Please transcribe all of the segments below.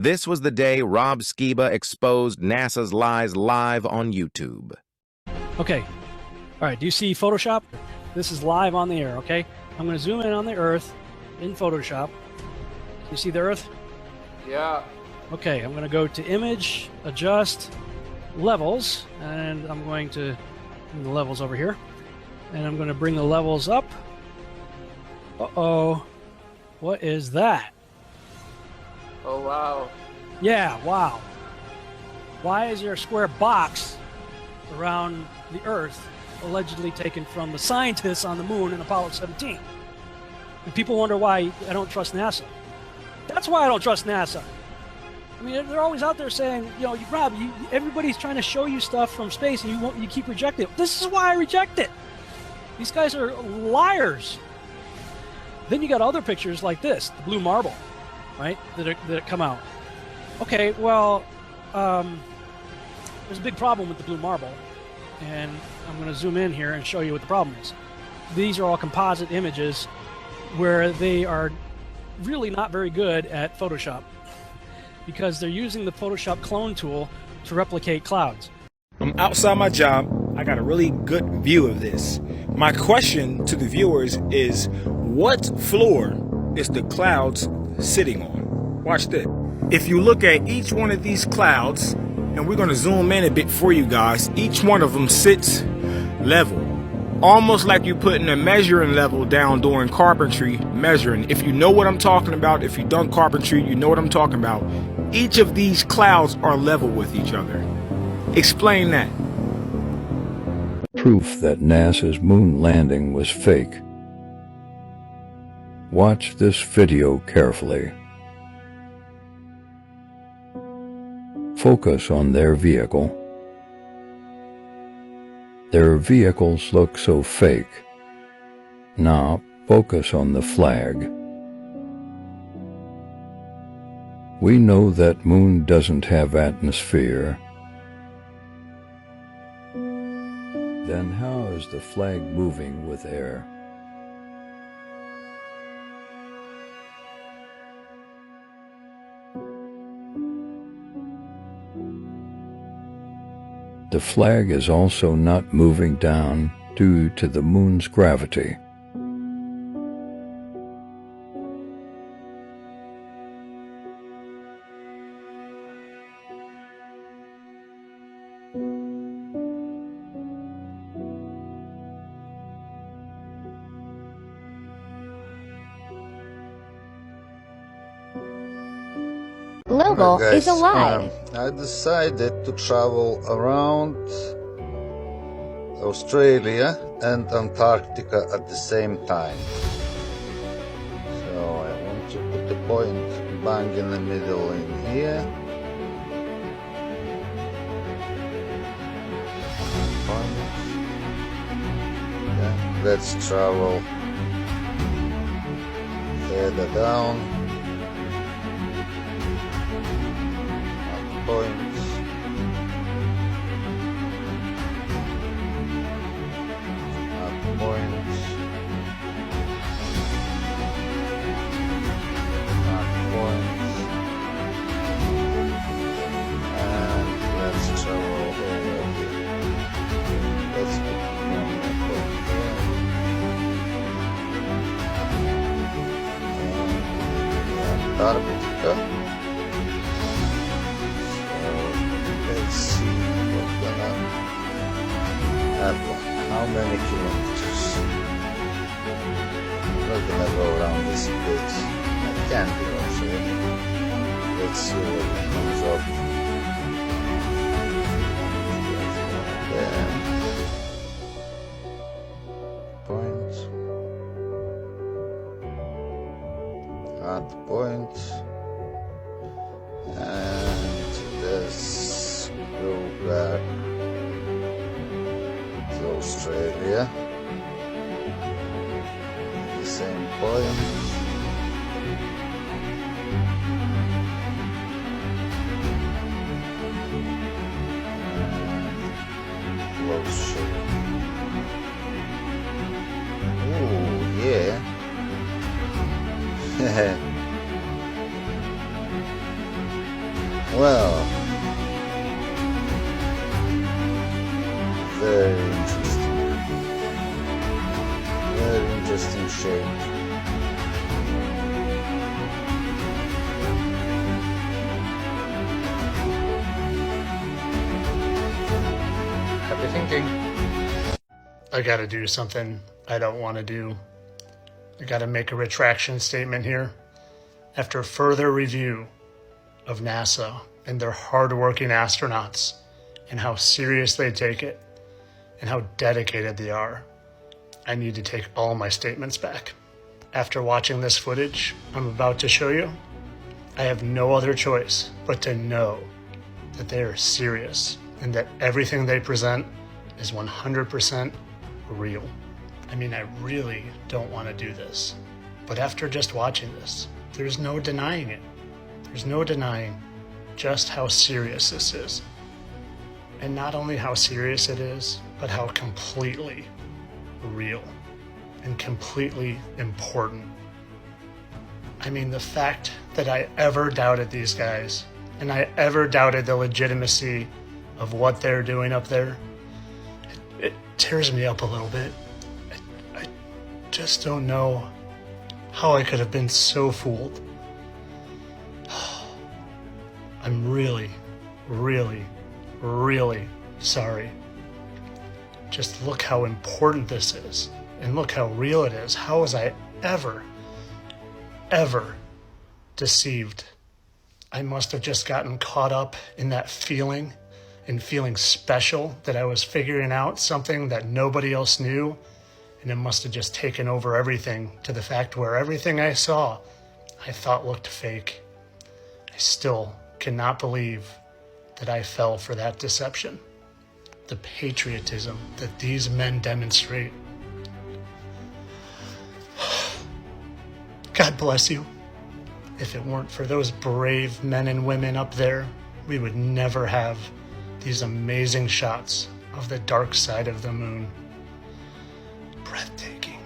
This was the day Rob Skiba exposed NASA's lies live on YouTube. Okay. All right. Do you see Photoshop? This is live on the air, okay? I'm going to zoom in on the Earth in Photoshop. You see the Earth? Yeah. Okay. I'm going to go to Image, Adjust, Levels, and I'm going to bring the levels over here. And I'm going to bring the levels up. Uh-oh. What is that? Oh, wow. Yeah, wow. Why is there a square box around the Earth allegedly taken from the scientists on the moon in Apollo 17? And people wonder why I don't trust NASA. That's why I don't trust NASA. I mean, they're always out there saying, you know, Rob, everybody's trying to show you stuff from space and you keep rejecting it. This is why I reject it. These guys are liars. Then you got other pictures like this, the blue marble, right, that come out. Okay, well, there's a big problem with the blue marble, and I'm going to zoom in here and show you what the problem is. These are all composite images where they are really not very good at Photoshop because they're using the Photoshop clone tool to replicate clouds. I'm outside my job. I got a really good view of this. My question to the viewers is, what floor is the clouds sitting on? Watch this. If you look at each one of these clouds, and we're going to zoom in a bit for you guys, each one of them sits level. Almost like you're putting a measuring level down during carpentry measuring. If you know what I'm talking about, if you've done carpentry, you know what I'm talking about. Each of these clouds are level with each other. Explain that. Proof that NASA's moon landing was fake. Watch this video carefully. Focus on their vehicle. Their vehicles look so fake. Now focus on the flag. We know that moon doesn't have atmosphere. Then how is the flag moving with air? The flag is also not moving down due to the moon's gravity. Logo is a lie. I decided to travel around Australia and Antarctica at the same time. So I want to put the point bang in the middle in here. Okay, let's travel further down. Points. Points. Points. And let's travel over here. Let's put one more point there. And Antarctica. Let's see what's gonna happen. How many kilometers? I'm not gonna go around this place. I can do actually. Let's see what it comes up. Then point. Add point. And let's go back to Australia. The same point. Well, very interesting. Very interesting shape. Happy thinking. I gotta do something I don't want to do. I gotta make a retraction statement here. After further review of NASA and their hardworking astronauts and how serious they take it and how dedicated they are, I need to take all my statements back. After watching this footage I'm about to show you, I have no other choice but to know that they are serious and that everything they present is 100% real. I mean, I really don't want to do this, but after just watching this, there's no denying it. There's no denying just how serious this is. And not only how serious it is, but how completely real and completely important. I mean, the fact that I ever doubted these guys and I ever doubted the legitimacy of what they're doing up there, it tears me up a little bit. I just don't know how I could have been so fooled. I'm really, really, really sorry. Just look how important this is, and look how real it is. How was I ever deceived? I must have just gotten caught up in that feeling and feeling special that I was figuring out something that nobody else knew, and it must have just taken over everything to the fact where everything I saw I thought looked fake. I still cannot believe that I fell for that deception. The patriotism that these men demonstrate. God bless you. If it weren't for those brave men and women up there, we would never have these amazing shots of the dark side of the moon. Breathtaking.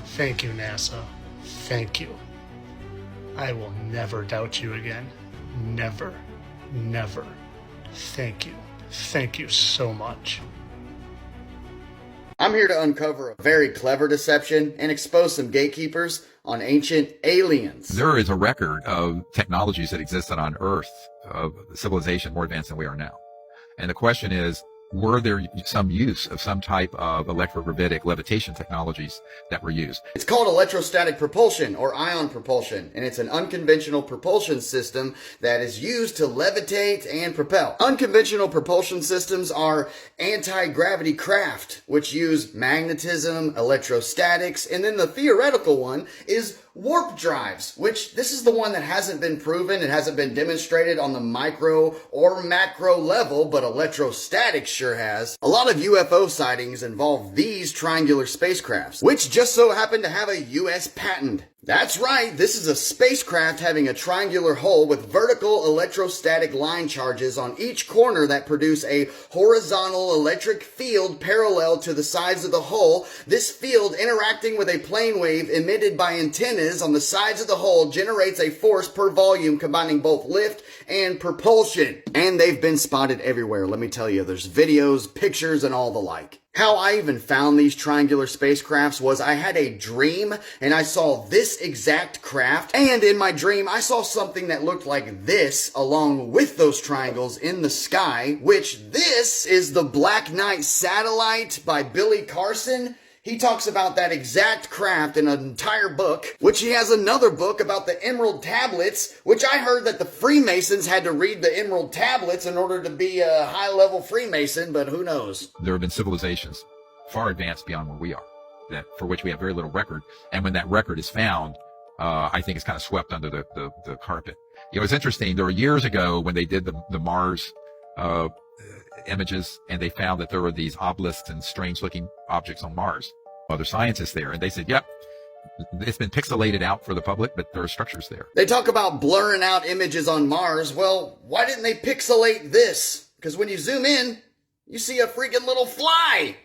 Thank you, NASA. Thank you. I will never doubt you again. Never, never. Thank you. Thank you so much. I'm here to uncover a very clever deception and expose some gatekeepers on ancient aliens. There is a record of technologies that existed on Earth, of civilization more advanced than we are now. And the question is, were there some use of some type of electrogravitic levitation technologies that were used? It's called electrostatic propulsion or ion propulsion, and it's an unconventional propulsion system that is used to levitate and propel. Unconventional propulsion systems are anti-gravity craft, which use magnetism, electrostatics, and then the theoretical one is warp drives, which this is the one that hasn't been proven, it hasn't been demonstrated on the micro or macro level, but electrostatic sure has. A lot of UFO sightings involve these triangular spacecrafts, which just so happen to have a US patent. That's right, this is a spacecraft having a triangular hull with vertical electrostatic line charges on each corner that produce a horizontal electric field parallel to the sides of the hull. This field interacting with a plane wave emitted by antennas on the sides of the hull generates a force per volume combining both lift and propulsion. And they've been spotted everywhere, let me tell you. There's videos, pictures, and all the like. How I even found these triangular spacecrafts was I had a dream and I saw this exact craft, and in my dream I saw something that looked like this along with those triangles in the sky, which this is the Black Knight satellite by Billy Carson. He talks about that exact craft in an entire book, which he has another book about the Emerald Tablets, which I heard that the Freemasons had to read the Emerald Tablets in order to be a high-level Freemason, but who knows? There have been civilizations far advanced beyond where we are, that for which we have very little record. And when that record is found, I think it's kind of swept under the carpet. You know, it's interesting. There were years ago when they did the Mars images, and they found that there were these obelisks and strange-looking objects on Mars. Other scientists there, and they said, yep, it's been pixelated out for the public, but there are structures there. They talk about blurring out images on Mars. Well, why didn't they pixelate this? Because when you zoom in, you see a freaking little fly.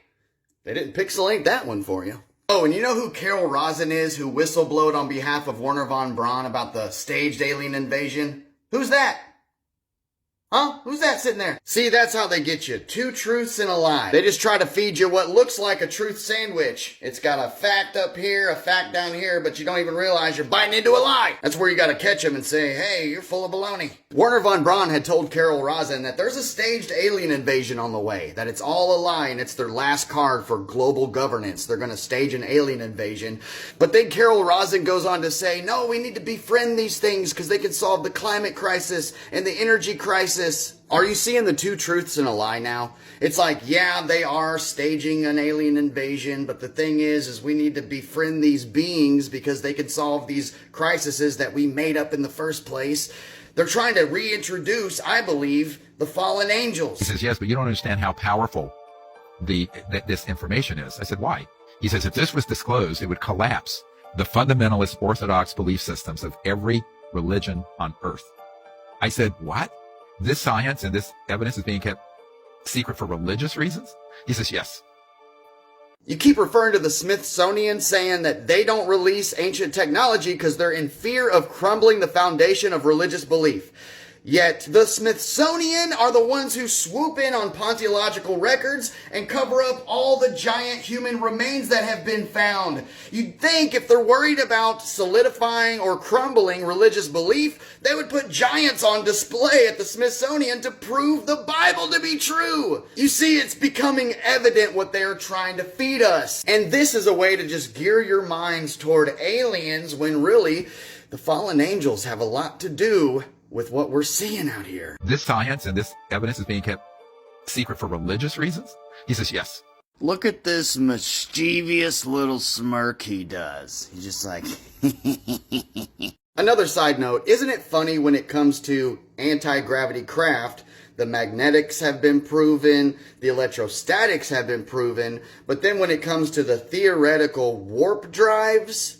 They didn't pixelate that one for you. Oh, and you know who Carol Rosin is, who whistleblowed on behalf of Werner von Braun about the staged alien invasion? Who's that? Huh? Who's that sitting there? See, that's how they get you. 2 truths and a lie. They just try to feed you what looks like a truth sandwich. It's got a fact up here, a fact down here, but you don't even realize you're biting into a lie. That's where you gotta catch them and say, hey, you're full of baloney. Werner von Braun had told Carol Rosin that there's a staged alien invasion on the way, that it's all a lie and it's their last card for global governance. They're gonna stage an alien invasion. But then Carol Rosin goes on to say, no, we need to befriend these things because they can solve the climate crisis and the energy crisis. Are you seeing the 2 truths and a lie now? It's like, yeah, they are staging an alien invasion, but the thing is we need to befriend these beings because they can solve these crises that we made up in the first place. They're trying to reintroduce, I believe, the fallen angels. He says, yes, but you don't understand how powerful this information is. I said, why? He says, if this was disclosed, it would collapse the fundamentalist orthodox belief systems of every religion on earth. I said, what? This science and this evidence is being kept secret for religious reasons? He says, yes. You keep referring to the Smithsonian saying that they don't release ancient technology because they're in fear of crumbling the foundation of religious belief. Yet the Smithsonian are the ones who swoop in on pontiological records and cover up all the giant human remains that have been found. You'd think if they're worried about solidifying or crumbling religious belief, they would put giants on display at the Smithsonian to prove the Bible to be true. You see, it's becoming evident what they are trying to feed us. And this is a way to just gear your minds toward aliens when really the fallen angels have a lot to do with what we're seeing out here. This science and this evidence is being kept secret for religious reasons? He says, yes. Look at this mischievous little smirk he does. He's just like... Another side note, isn't it funny when it comes to anti-gravity craft, the magnetics have been proven, the electrostatics have been proven, but then when it comes to the theoretical warp drives,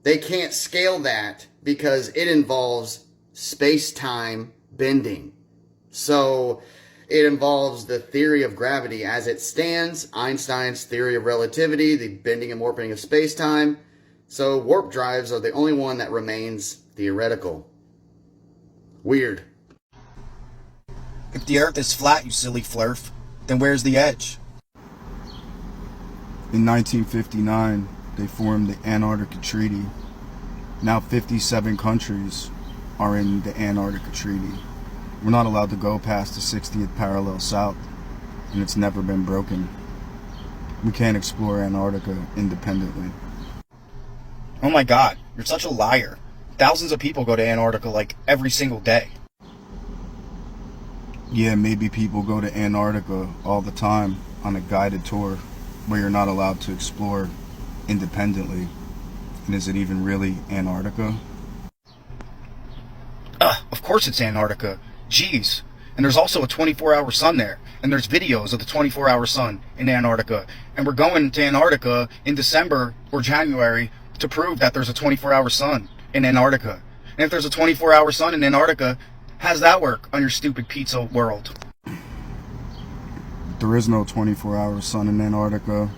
they can't scale that because it involves space-time bending. So it involves the theory of gravity as it stands, Einstein's theory of relativity, the bending and warping of space-time. So warp drives are the only one that remains theoretical. Weird. If the Earth is flat, you silly flurf, then where's the edge? In 1959, they formed the Antarctica Treaty. Now 57 countries are in the Antarctica Treaty. We're not allowed to go past the 60th parallel south, and it's never been broken. We can't explore Antarctica independently. Oh my god, you're such a liar. Thousands of people go to Antarctica like every single day. Yeah, maybe people go to Antarctica all the time on a guided tour where you're not allowed to explore independently. And is it even really Antarctica? Of course it's Antarctica. Jeez. And there's also a 24-hour sun there. And there's videos of the 24-hour sun in Antarctica. And we're going to Antarctica in December or January to prove that there's a 24-hour sun in Antarctica. And if there's a 24-hour sun in Antarctica, how does that work on your stupid pizza world? There is no 24-hour sun in Antarctica.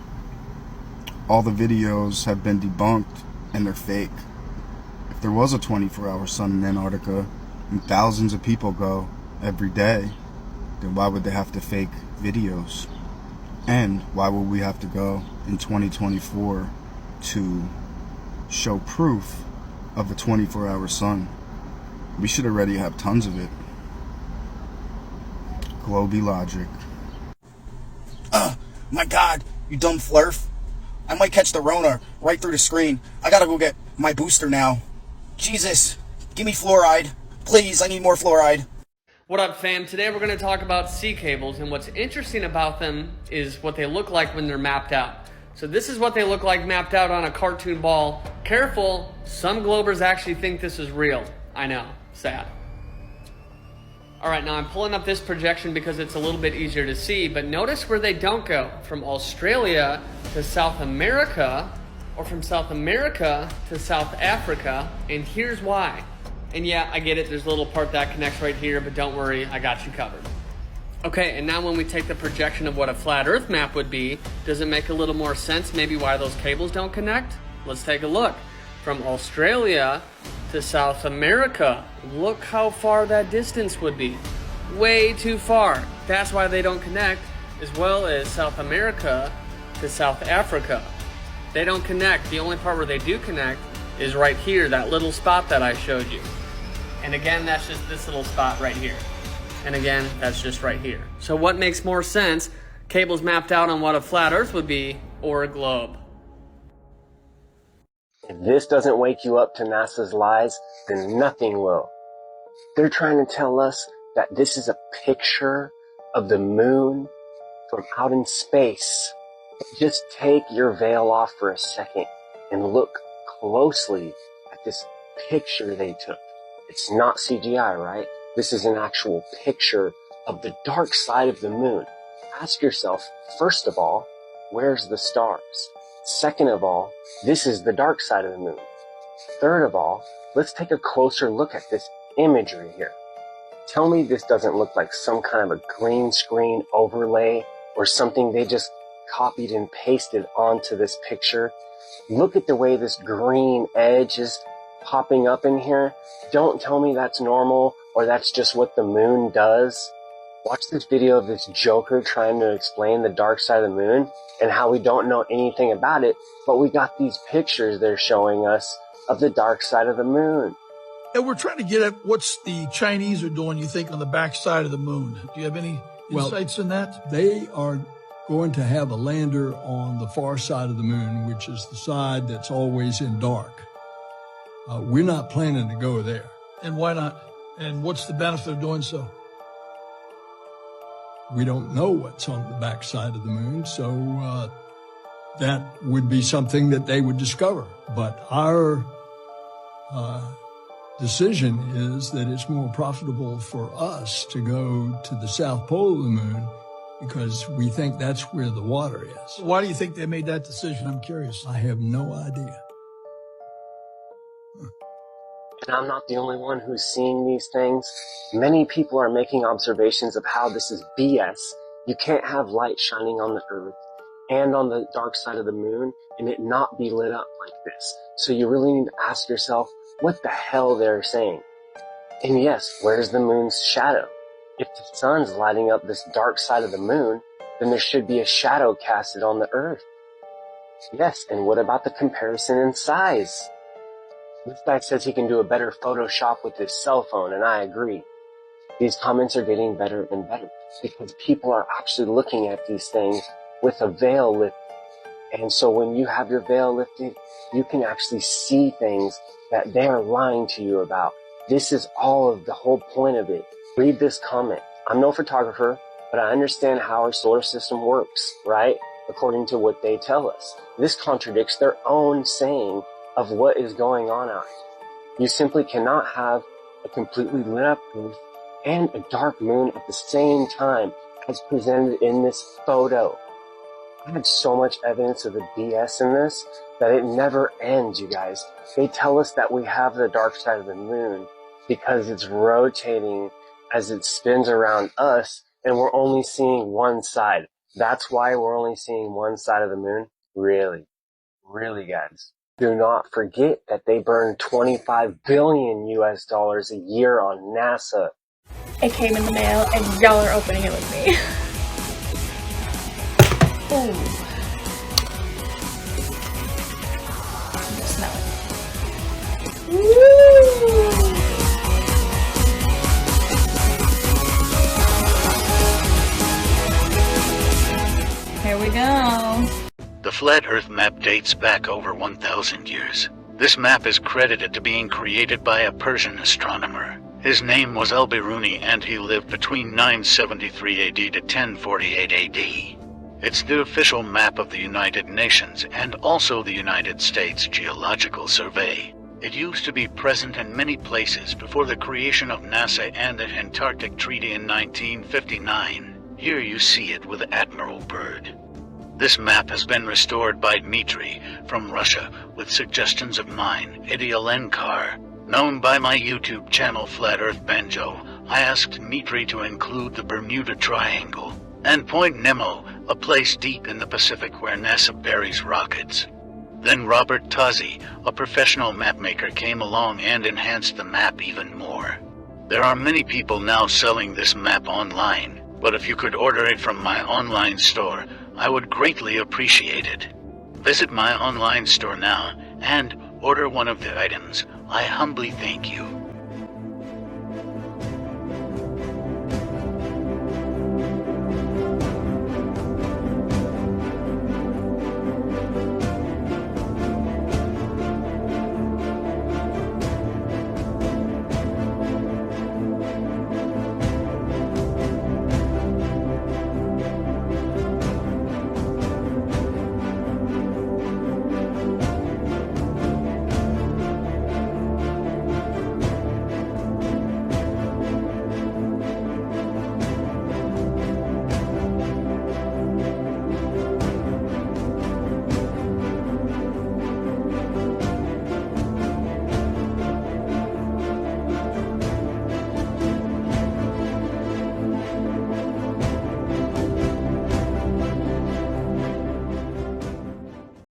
All the videos have been debunked and they're fake. If there was a 24-hour sun in Antarctica and thousands of people go every day, then why would they have to fake videos? And why would we have to go in 2024 to show proof of a 24-hour sun? We should already have tons of it. Globy logic. My god, you dumb flurf. I might catch the Rona right through the screen. I gotta go get my booster now. Jesus, give me fluoride. Please, I need more fluoride. What up, fam? Today we're going to talk about sea cables, and what's interesting about them is what they look like when they're mapped out. So this is what they look like mapped out on a cartoon ball. Careful, some globers actually think this is real. I know, sad. Alright, now I'm pulling up this projection because it's a little bit easier to see, but notice where they don't go. From Australia to South America, or from South America to South Africa, and here's why. And yeah, I get it, there's a little part that connects right here, but don't worry, I got you covered. Okay, and now when we take the projection of what a flat Earth map would be, does it make a little more sense maybe why those cables don't connect? Let's take a look. From Australia to South America, look how far that distance would be. way too far. That's why they don't connect, as well as South America to South Africa. They don't connect. The only part where they do connect is right here, that little spot that I showed you. And again, that's just this little spot right here. And again, that's just right here. So what makes more sense? Cables mapped out on what a flat Earth would be, or a globe? If this doesn't wake you up to NASA's lies, then nothing will. They're trying to tell us that this is a picture of the moon from out in space. Just take your veil off for a second and look closely at this picture they took. It's not CGI, right? This is an actual picture of the dark side of the moon. Ask yourself, first of all, where's the stars? Second of all, this is the dark side of the moon. Third of all, let's take a closer look at this imagery here. Tell me this doesn't look like some kind of a green screen overlay or something they just copied and pasted onto this picture. Look at the way this green edge is popping up in here. Don't tell me that's normal or that's just what the moon does. Watch this video of this joker trying to explain the dark side of the moon and how we don't know anything about it, but we got these pictures they're showing us of the dark side of the moon. And we're trying to get at what's the Chinese are doing, you think, on the back side of the moon. Do you have any insights in that? They are going to have a lander on the far side of the moon, which is the side that's always in dark. We're not planning to go there. And why not? And what's the benefit of doing so? We don't know what's on the back side of the moon, so that would be something that they would discover. But our decision is that it's more profitable for us to go to the south pole of the moon because we think that's where the water is. Why do you think they made that decision? I'm curious. I have no idea. And I'm not the only one who's seeing these things. Many people are making observations of how this is BS. You can't have light shining on the Earth and on the dark side of the moon and it not be lit up like this. So you really need to ask yourself what the hell they're saying. And yes, where's the moon's shadow? If the sun's lighting up this dark side of the moon, then there should be a shadow casted on the Earth. Yes, and what about the comparison in size? This guy says he can do a better Photoshop with his cell phone, and I agree. These comments are getting better and better because people are actually looking at these things with a veil lifted. And so when you have your veil lifted, you can actually see things that they are lying to you about. This is all of the whole point of it. Read this comment. I'm no photographer, but I understand how our solar system works, right? According to what they tell us. This contradicts their own saying of what is going on out here. You simply cannot have a completely lit up Earth and a dark moon at the same time as presented in this photo. I had so much evidence of the BS in this that it never ends, you guys. They tell us that we have the dark side of the moon because it's rotating as it spins around us and we're only seeing one side. That's why we're only seeing one side of the moon? Really? Really, guys? Do not forget that they burn $25 billion a year on NASA. It came in the mail and y'all are opening it with me. Ooh. Smell it. Woo! Here we go. The Flat Earth map dates back over 1,000 years. This map is credited to being created by a Persian astronomer. His name was Al-Biruni and he lived between 973 AD to 1048 AD. It's the official map of the United Nations and also the United States Geological Survey. It used to be present in many places before the creation of NASA and the Antarctic Treaty in 1959. Here you see it with Admiral Byrd. This map has been restored by Dmitry from Russia with suggestions of mine, Eddie Alenkar. Known by my YouTube channel Flat Earth Banjo, I asked Dmitry to include the Bermuda Triangle and Point Nemo, a place deep in the Pacific where NASA buries rockets. Then Robert Tozzi, a professional mapmaker, came along and enhanced the map even more. There are many people now selling this map online, but if you could order it from my online store, I would greatly appreciate it. Visit my online store now and order one of the items. I humbly thank you.